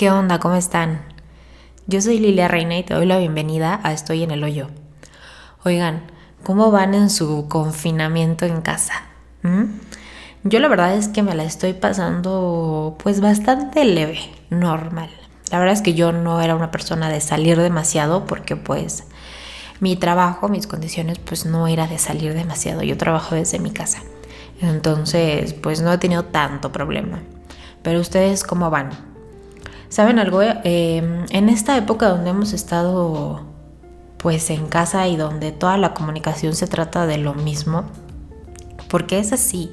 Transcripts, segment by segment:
¿Qué onda? ¿Cómo están? Yo soy Lilia Reina y te doy la bienvenida a Estoy en el Hoyo. Oigan, ¿cómo van en su confinamiento en casa? ¿Mm? Yo la verdad es que me la estoy pasando pues bastante leve, normal. La verdad es que yo no era una persona de salir demasiado porque pues mi trabajo, mis condiciones pues no era de salir demasiado. Yo trabajo desde mi casa. Entonces pues no he tenido tanto problema. Pero ustedes, ¿cómo van? ¿Saben algo? En esta época donde hemos estado pues en casa y donde toda la comunicación se trata de lo mismo, porque es así.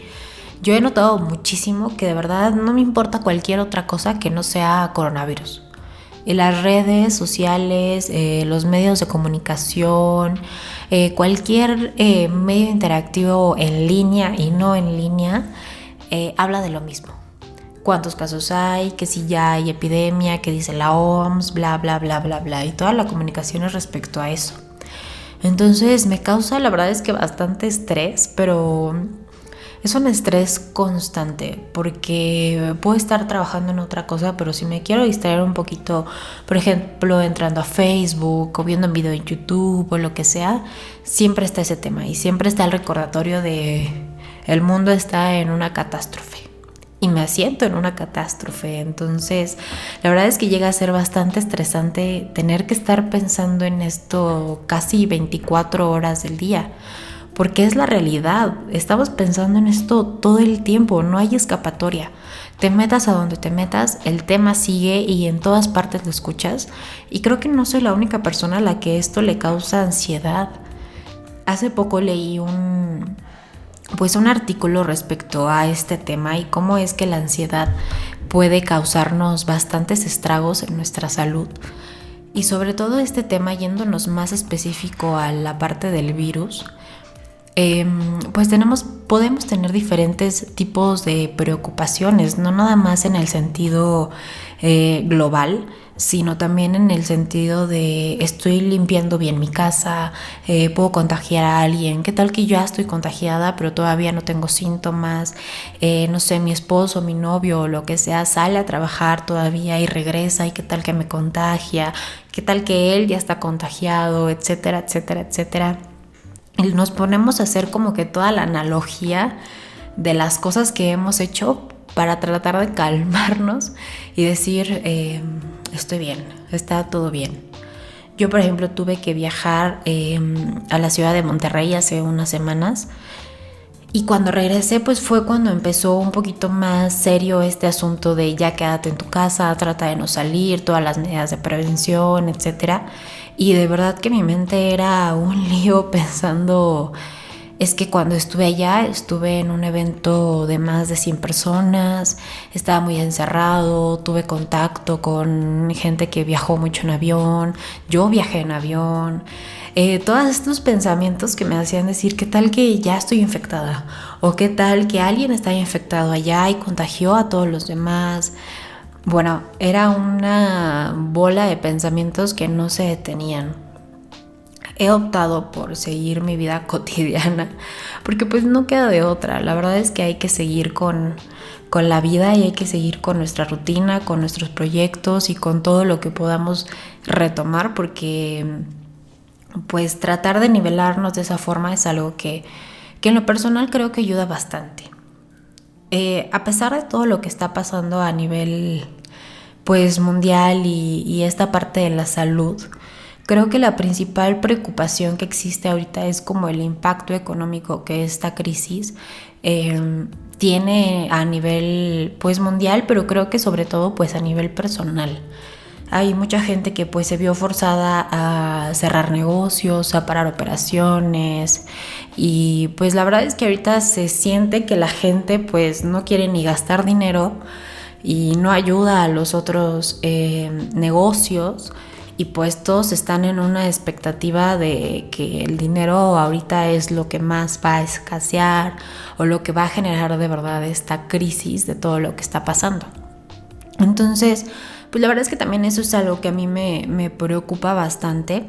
Yo he notado muchísimo que de verdad no me importa cualquier otra cosa que no sea coronavirus. Y las redes sociales, los medios de comunicación, cualquier medio interactivo en línea y no en línea, habla de lo mismo. Cuántos casos hay, que si ya hay epidemia, que dice la OMS, bla, bla, bla, bla, bla. Y toda la comunicación es respecto a eso. Entonces me causa, la verdad es que bastante estrés, pero es un estrés constante porque puedo estar trabajando en otra cosa, pero si me quiero distraer un poquito, por ejemplo, entrando a Facebook o viendo un video en YouTube o lo que sea, siempre está ese tema y siempre está el recordatorio de el mundo está en una catástrofe. Y me asiento en una catástrofe. Entonces la verdad es que llega a ser bastante estresante tener que estar pensando en esto casi 24 horas del día, porque es la realidad. Estamos pensando en esto todo el tiempo, no hay escapatoria. Te metas a donde te metas, el tema sigue y en todas partes lo escuchas, y creo que no soy la única persona a la que esto le causa ansiedad. Hace poco leí un artículo respecto a este tema y cómo es que la ansiedad puede causarnos bastantes estragos en nuestra salud. Y sobre todo este tema, yéndonos más específico a la parte del virus, pues podemos tener diferentes tipos de preocupaciones, no nada más en el sentido global, sino también en el sentido de estoy limpiando bien mi casa, puedo contagiar a alguien, qué tal que ya estoy contagiada pero todavía no tengo síntomas, no sé, mi esposo, mi novio o lo que sea sale a trabajar todavía y regresa y qué tal que me contagia, qué tal que él ya está contagiado, etcétera, etcétera, etcétera. Y nos ponemos a hacer como que toda la analogía de las cosas que hemos hecho para tratar de calmarnos y decir, estoy bien, está todo bien. Yo, por ejemplo, tuve que viajar a la ciudad de Monterrey hace unas semanas y cuando regresé pues fue cuando empezó un poquito más serio este asunto de ya quédate en tu casa, trata de no salir, todas las medidas de prevención, etcétera. Y de verdad que mi mente era un lío pensando, es que cuando estuve allá estuve en un evento de más de 100 personas, estaba muy encerrado, tuve contacto con gente que viajó mucho en avión, yo viajé en avión. Todos estos pensamientos que me hacían decir qué tal que ya estoy infectada o qué tal que alguien está infectado allá y contagió a todos los demás. Bueno, era una bola de pensamientos que no se detenían. He optado por seguir mi vida cotidiana porque pues no queda de otra. La verdad es que hay que seguir con la vida y hay que seguir con nuestra rutina, con nuestros proyectos y con todo lo que podamos retomar, porque pues tratar de nivelarnos de esa forma es algo que en lo personal creo que ayuda bastante. A pesar de todo lo que está pasando a nivel pues mundial y esta parte de la salud, creo que la principal preocupación que existe ahorita es como el impacto económico que esta crisis tiene a nivel pues mundial, pero creo que sobre todo pues a nivel personal. Hay mucha gente que pues se vio forzada a cerrar negocios, a parar operaciones, y pues la verdad es que ahorita se siente que la gente pues no quiere ni gastar dinero y no ayuda a los otros negocios, y pues todos están en una expectativa de que el dinero ahorita es lo que más va a escasear o lo que va a generar de verdad esta crisis de todo lo que está pasando. Entonces pues la verdad es que también eso es algo que a mí me preocupa bastante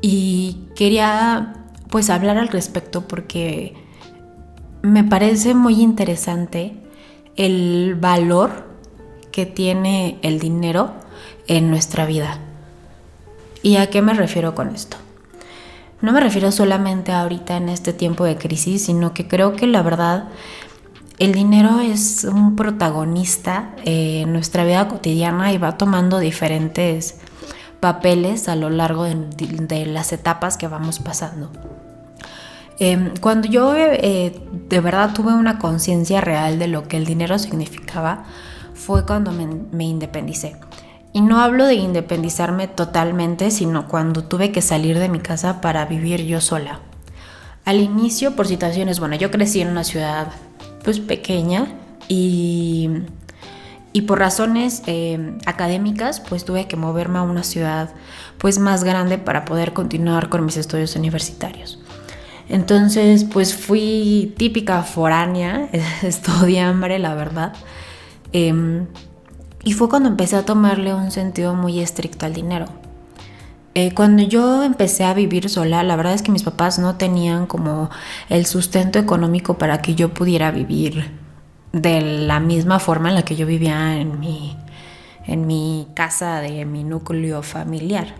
y quería pues hablar al respecto porque me parece muy interesante el valor que tiene el dinero en nuestra vida. ¿Y a qué me refiero con esto? No me refiero solamente ahorita en este tiempo de crisis, sino que creo que la verdad el dinero es un protagonista en nuestra vida cotidiana y va tomando diferentes papeles a lo largo de las etapas que vamos pasando. Cuando yo de verdad tuve una conciencia real de lo que el dinero significaba, fue cuando me independicé. Y no hablo de independizarme totalmente, sino cuando tuve que salir de mi casa para vivir yo sola. Al inicio, por situaciones, bueno, yo crecí en una ciudad pues pequeña y por razones académicas pues tuve que moverme a una ciudad pues más grande para poder continuar con mis estudios universitarios. Entonces pues fui típica foránea, estudiambre la verdad. Y fue cuando empecé a tomarle un sentido muy estricto al dinero. Cuando yo empecé a vivir sola, la verdad es que mis papás no tenían como el sustento económico para que yo pudiera vivir de la misma forma en la que yo vivía en mi casa de mi núcleo familiar.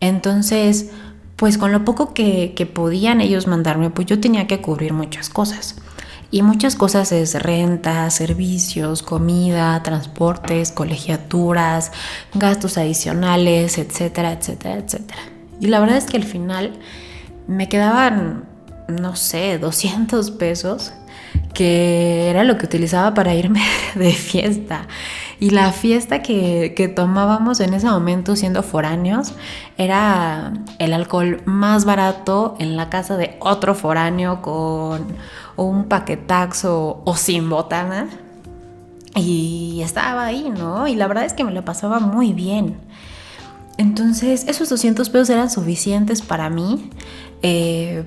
Entonces, pues con lo poco que podían ellos mandarme, pues yo tenía que cubrir muchas cosas. Y muchas cosas es renta, servicios, comida, transportes, colegiaturas, gastos adicionales, etcétera, etcétera, etcétera. Y la verdad es que al final me quedaban, no sé, 200 pesos, que era lo que utilizaba para irme de fiesta. Y la fiesta que tomábamos en ese momento siendo foráneos era el alcohol más barato en la casa de otro foráneo con un paquetaxo o sin botana. Y estaba ahí, ¿no? Y la verdad es que me lo pasaba muy bien. Entonces esos 200 pesos eran suficientes para mí,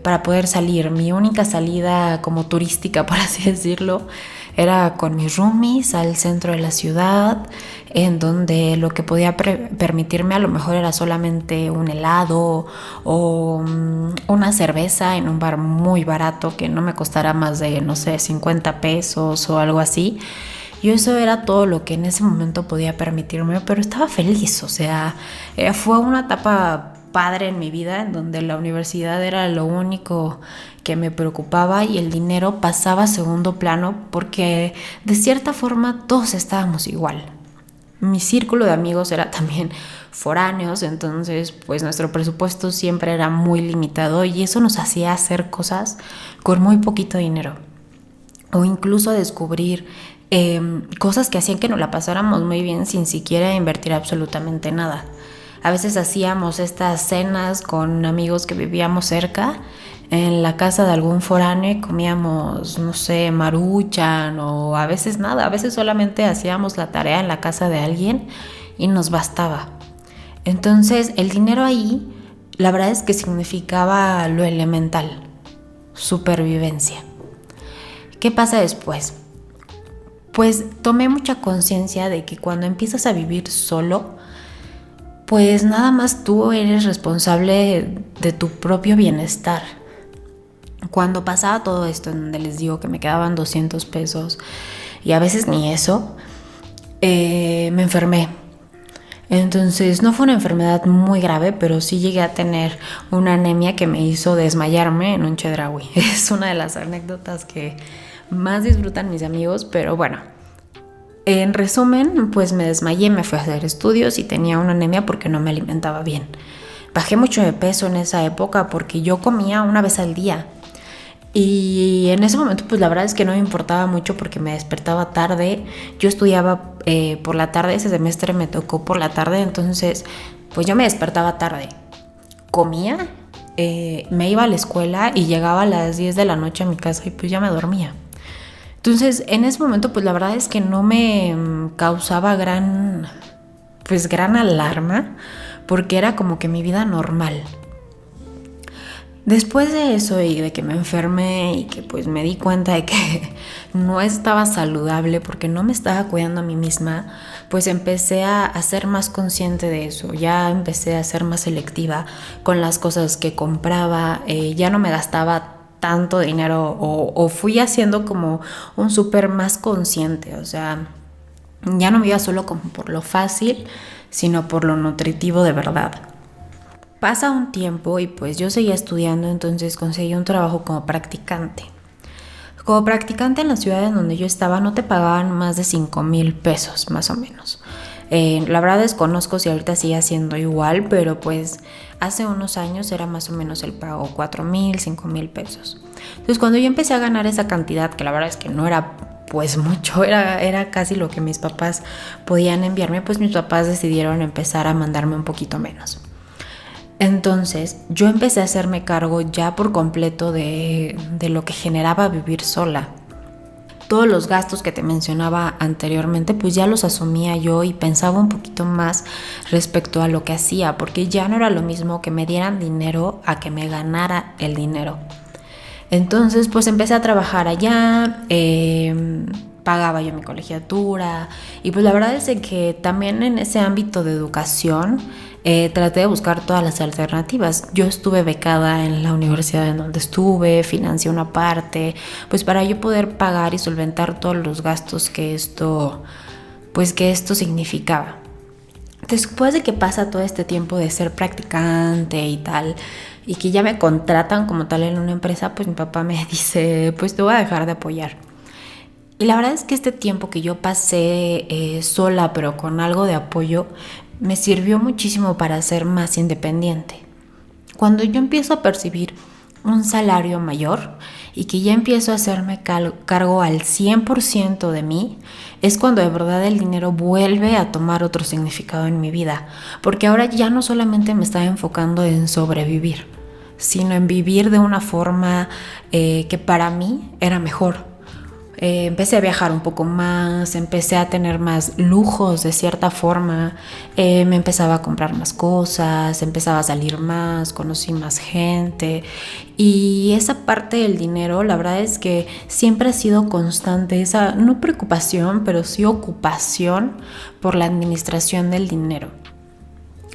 para poder salir. Mi única salida como turística, por así decirlo, era con mis roomies al centro de la ciudad, en donde lo que podía permitirme a lo mejor era solamente un helado o una cerveza en un bar muy barato que no me costara más de, no sé, 50 pesos o algo así. Y eso era todo lo que en ese momento podía permitirme, pero estaba feliz, o sea, fue una etapa padre en mi vida en donde la universidad era lo único que me preocupaba y el dinero pasaba a segundo plano porque de cierta forma todos estábamos igual. Mi círculo de amigos era también foráneos, entonces pues nuestro presupuesto siempre era muy limitado y eso nos hacía hacer cosas con muy poquito dinero o incluso descubrir cosas que hacían que nos la pasáramos muy bien sin siquiera invertir absolutamente nada. A veces hacíamos estas cenas con amigos que vivíamos cerca en la casa de algún foráneo y comíamos, no sé, maruchan o a veces nada, a veces solamente hacíamos la tarea en la casa de alguien y nos bastaba. Entonces el dinero ahí, la verdad es que significaba lo elemental, supervivencia. ¿Qué pasa después? Pues tomé mucha conciencia de que cuando empiezas a vivir solo, pues nada más tú eres responsable de tu propio bienestar. Cuando pasaba todo esto, en donde les digo que me quedaban 200 pesos y a veces ni eso, me enfermé. Entonces no fue una enfermedad muy grave, pero sí llegué a tener una anemia que me hizo desmayarme en un Chedraui. Es una de las anécdotas que más disfrutan mis amigos, pero bueno, en resumen, pues me desmayé, me fui a hacer estudios y tenía una anemia porque no me alimentaba bien. Bajé mucho de peso en esa época porque yo comía una vez al día y en ese momento pues la verdad es que no me importaba mucho porque me despertaba tarde. Yo estudiaba por la tarde, ese semestre me tocó por la tarde, entonces pues yo me despertaba tarde, comía, me iba a la escuela y llegaba a las 10 de la noche a mi casa y pues ya me dormía. Entonces, en ese momento, pues la verdad es que no me causaba gran alarma, porque era como que mi vida normal. Después de eso y de que me enfermé y que pues me di cuenta de que no estaba saludable porque no me estaba cuidando a mí misma, pues empecé a ser más consciente de eso. Ya empecé a ser más selectiva con las cosas que compraba, ya no me gastaba tanto dinero o fui haciendo como un súper más consciente, o sea, Ya no me iba solo como por lo fácil, sino por lo nutritivo de verdad. Pasa un tiempo y pues yo seguía estudiando, entonces conseguí un trabajo como practicante. Como practicante en la ciudad en donde yo estaba no te pagaban más de 5,000 pesos, más o menos. La verdad desconozco si ahorita sigue siendo igual, pero pues hace unos años era más o menos el pago 4,000, 5,000 pesos. Entonces cuando yo empecé a ganar esa cantidad, que la verdad es que no era pues mucho, era casi lo que mis papás podían enviarme, pues mis papás decidieron empezar a mandarme un poquito menos. Entonces yo empecé a hacerme cargo ya por completo de lo que generaba vivir sola. Todos los gastos que te mencionaba anteriormente, pues ya los asumía yo y pensaba un poquito más respecto a lo que hacía, porque ya no era lo mismo que me dieran dinero a que me ganara el dinero. Entonces pues empecé a trabajar allá, pagaba yo mi colegiatura y pues la verdad es que también en ese ámbito de educación traté de buscar todas las alternativas. Yo estuve becada en la universidad en donde estuve, financié una parte, pues para yo poder pagar y solventar todos los gastos que esto significaba. Después de que pasa todo este tiempo de ser practicante y tal, y que ya me contratan como tal en una empresa, pues mi papá me dice, pues te voy a dejar de apoyar. Y la verdad es que este tiempo que yo pasé sola, pero con algo de apoyo, me sirvió muchísimo para ser más independiente. Cuando yo empiezo a percibir un salario mayor y que ya empiezo a hacerme cargo al 100% de mí, es cuando de verdad el dinero vuelve a tomar otro significado en mi vida, porque ahora ya no solamente me estaba enfocando en sobrevivir, sino en vivir de una forma que para mí era mejor. Empecé a viajar un poco más, empecé a tener más lujos de cierta forma, me empezaba a comprar más cosas, empezaba a salir más, conocí más gente y esa parte del dinero la verdad es que siempre ha sido constante, esa no preocupación pero sí ocupación por la administración del dinero.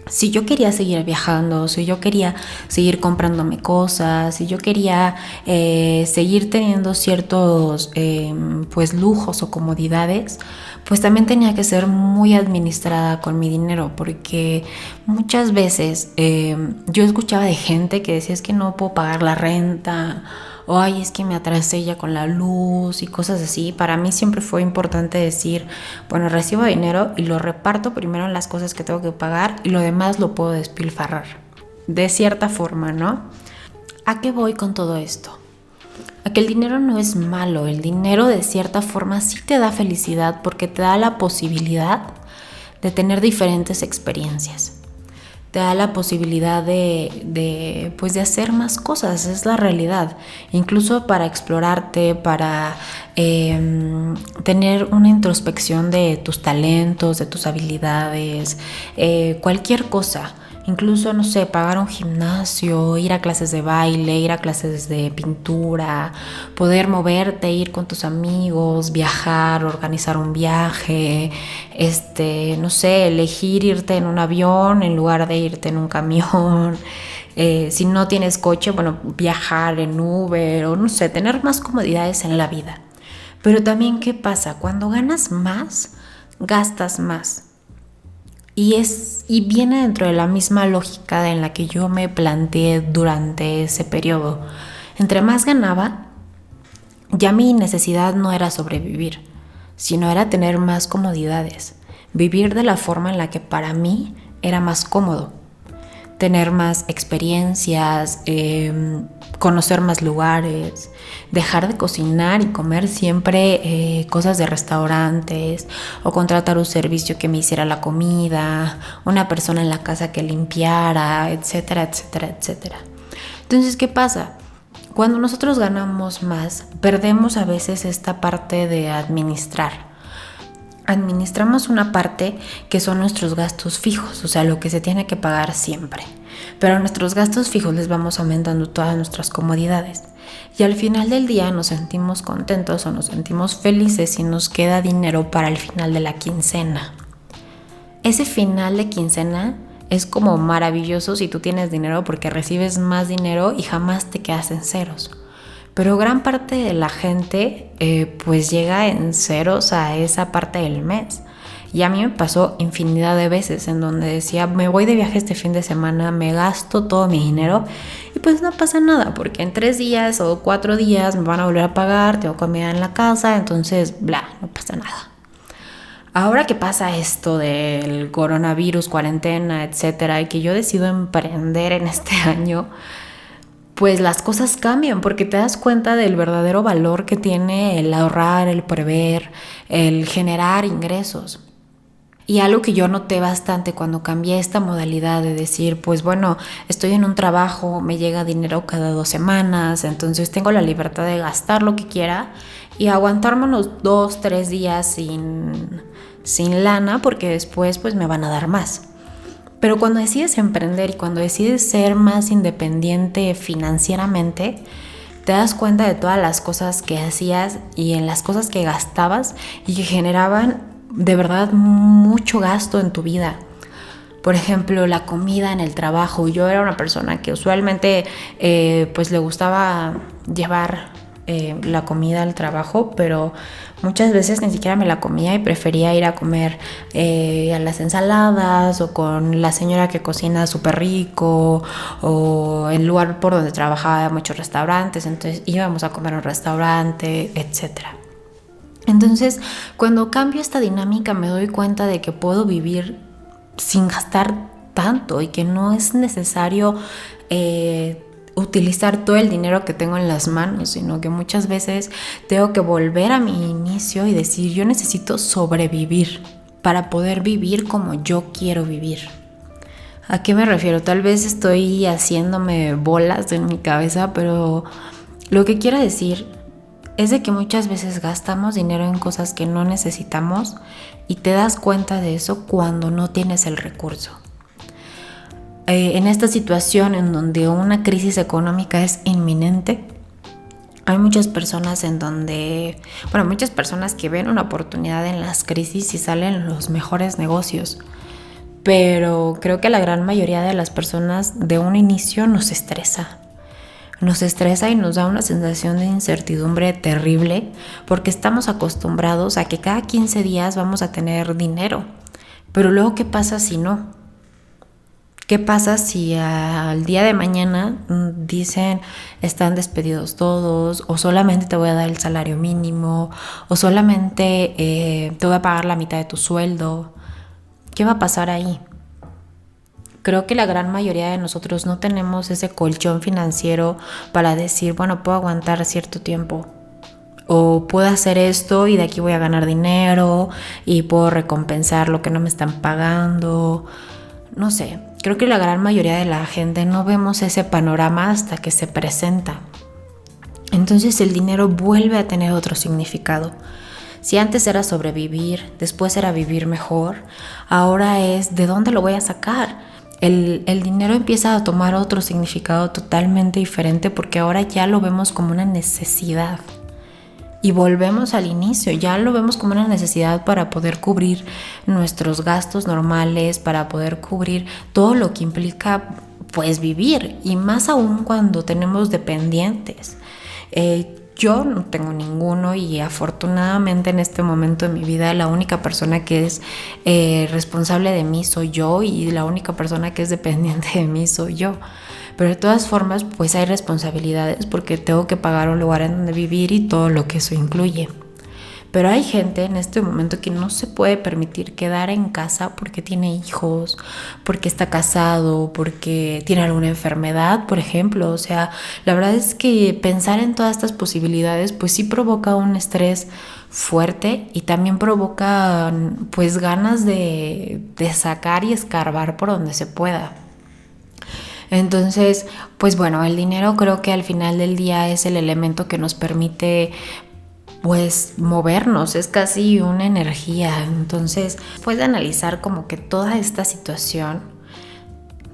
Si yo quería seguir viajando, si yo quería seguir comprándome cosas, si yo quería seguir teniendo ciertos pues lujos o comodidades, pues también tenía que ser muy administrada con mi dinero, porque muchas veces yo escuchaba de gente que decía es que no puedo pagar la renta, o ay, es que me atrasé ya con la luz y cosas así. Para mí siempre fue importante decir, bueno, recibo dinero y lo reparto primero en las cosas que tengo que pagar y lo demás lo puedo despilfarrar. De cierta forma, ¿no? ¿A qué voy con todo esto? A que el dinero no es malo, el dinero de cierta forma sí te da felicidad porque te da la posibilidad de tener diferentes experiencias. Te da la posibilidad de hacer más cosas, es la realidad. Incluso para explorarte, para tener una introspección de tus talentos, de tus habilidades, cualquier cosa. Incluso, no sé, pagar un gimnasio, ir a clases de baile, ir a clases de pintura, poder moverte, ir con tus amigos, viajar, organizar un viaje, no sé, elegir irte en un avión en lugar de irte en un camión. Si no tienes coche, bueno, viajar en Uber o no sé, tener más comodidades en la vida. Pero también, ¿qué pasa? Cuando ganas más, gastas más. Y viene dentro de la misma lógica en la que yo me planteé durante ese periodo. Entre más ganaba, ya mi necesidad no era sobrevivir, sino era tener más comodidades, vivir de la forma en la que para mí era más cómodo, tener más experiencias, conocer más lugares, dejar de cocinar y comer siempre cosas de restaurantes o contratar un servicio que me hiciera la comida, una persona en la casa que limpiara, etcétera, etcétera, etcétera. Entonces, ¿qué pasa? Cuando nosotros ganamos más, perdemos a veces esta parte de administrar. Administramos una parte que son nuestros gastos fijos, o sea, lo que se tiene que pagar siempre. Pero a nuestros gastos fijos les vamos aumentando todas nuestras comodidades. Y al final del día nos sentimos contentos o nos sentimos felices si nos queda dinero para el final de la quincena. Ese final de quincena es como maravilloso si tú tienes dinero porque recibes más dinero y jamás te quedas en ceros. Pero gran parte de la gente pues llega en ceros a esa parte del mes. Y a mí me pasó infinidad de veces en donde decía, me voy de viaje este fin de semana, me gasto todo mi dinero y pues no pasa nada, porque en 3 días o 4 días me van a volver a pagar, tengo comida en la casa, entonces bla, no pasa nada. Ahora que pasa esto del coronavirus, cuarentena, etcétera, y que yo decido emprender en este año, pues las cosas cambian porque te das cuenta del verdadero valor que tiene el ahorrar, el prever, el generar ingresos. Y algo que yo noté bastante cuando cambié esta modalidad de decir, pues bueno, estoy en un trabajo, me llega dinero cada 2 semanas, entonces tengo la libertad de gastar lo que quiera y aguantarme unos 2, 3 días sin lana porque después pues me van a dar más. Pero cuando decides emprender y cuando decides ser más independiente financieramente, te das cuenta de todas las cosas que hacías y en las cosas que gastabas y que generaban de verdad mucho gasto en tu vida. Por ejemplo, la comida en el trabajo. Yo era una persona que usualmente pues le gustaba llevar la comida al trabajo, pero muchas veces ni siquiera me la comía y prefería ir a comer a las ensaladas o con la señora que cocina súper rico, o el lugar por donde trabajaba muchos restaurantes, entonces íbamos a comer a un restaurante, etcétera. Entonces, cuando cambio esta dinámica me doy cuenta de que puedo vivir sin gastar tanto y que no es necesario utilizar todo el dinero que tengo en las manos, sino que muchas veces tengo que volver a mi inicio y decir, yo necesito sobrevivir para poder vivir como yo quiero vivir. ¿A qué me refiero? Tal vez estoy haciéndome bolas en mi cabeza, pero lo que quiero decir es de que muchas veces gastamos dinero en cosas que no necesitamos y te das cuenta de eso cuando no tienes el recurso. En esta situación en donde una crisis económica es inminente, hay muchas personas muchas personas que ven una oportunidad en las crisis y salen los mejores negocios. Pero creo que la gran mayoría de las personas de un inicio nos estresa y nos da una sensación de incertidumbre terrible porque estamos acostumbrados a que cada 15 días vamos a tener dinero. Pero luego, ¿qué pasa si no? ¿Qué pasa si al día de mañana dicen están despedidos todos, o solamente te voy a dar el salario mínimo, o solamente te voy a pagar la mitad de tu sueldo? ¿Qué va a pasar ahí? Creo que la gran mayoría de nosotros no tenemos ese colchón financiero para decir, bueno, puedo aguantar cierto tiempo, o puedo hacer esto y de aquí voy a ganar dinero y puedo recompensar lo que no me están pagando. No sé, creo que la gran mayoría de la gente no vemos ese panorama hasta que se presenta. Entonces el dinero vuelve a tener otro significado. Si antes era sobrevivir, después era vivir mejor, ahora es ¿de dónde lo voy a sacar? El dinero empieza a tomar otro significado totalmente diferente porque ahora ya lo vemos como una necesidad. Y volvemos al inicio, ya lo vemos como una necesidad para poder cubrir nuestros gastos normales, para poder cubrir todo lo que implica pues vivir, y más aún cuando tenemos dependientes. Yo no tengo ninguno y afortunadamente en este momento de mi vida la única persona que es responsable de mí soy yo, y la única persona que es dependiente de mí soy yo. Pero de todas formas pues hay responsabilidades porque tengo que pagar un lugar en donde vivir y todo lo que eso incluye. Pero hay gente en este momento que no se puede permitir quedar en casa porque tiene hijos, porque está casado, porque tiene alguna enfermedad, por ejemplo. O sea, la verdad es que pensar en todas estas posibilidades pues sí provoca un estrés fuerte y también provoca pues ganas de sacar y escarbar por donde se pueda. Entonces, pues bueno, el dinero creo que al final del día es el elemento que nos permite pues movernos, es casi una energía. Entonces, después de analizar como que toda esta situación,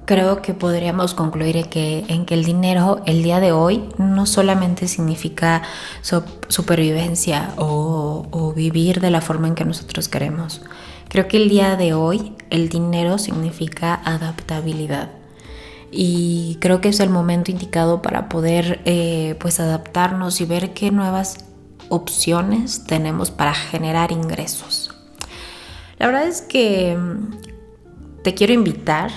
creo que podríamos concluir en que el dinero el día de hoy no solamente significa supervivencia o vivir de la forma en que nosotros queremos. Creo que el día de hoy el dinero significa adaptabilidad. Y creo que es el momento indicado para poder pues adaptarnos y ver qué nuevas opciones tenemos para generar ingresos. La verdad es que te quiero invitar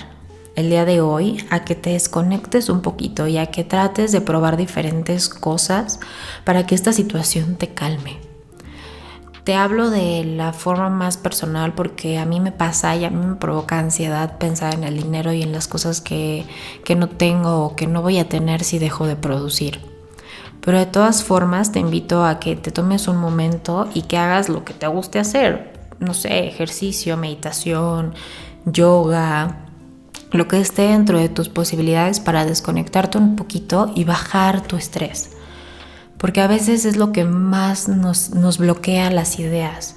el día de hoy a que te desconectes un poquito y a que trates de probar diferentes cosas para que esta situación te calme. Te hablo de la forma más personal porque a mí me pasa y a mí me provoca ansiedad pensar en el dinero y en las cosas que no tengo o que no voy a tener si dejo de producir. Pero de todas formas te invito a que te tomes un momento y que hagas lo que te guste hacer. No sé, ejercicio, meditación, yoga, lo que esté dentro de tus posibilidades para desconectarte un poquito y bajar tu estrés. Porque a veces es lo que más nos bloquea las ideas.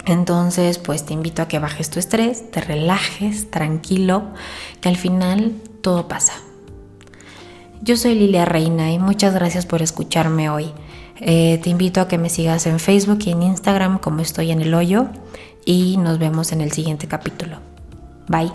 Entonces, pues te invito a que bajes tu estrés, te relajes, tranquilo, que al final todo pasa. Yo soy Lilia Reina y muchas gracias por escucharme hoy. Te invito a que me sigas en Facebook y en Instagram como Estoy en el Hoyo y nos vemos en el siguiente capítulo. Bye.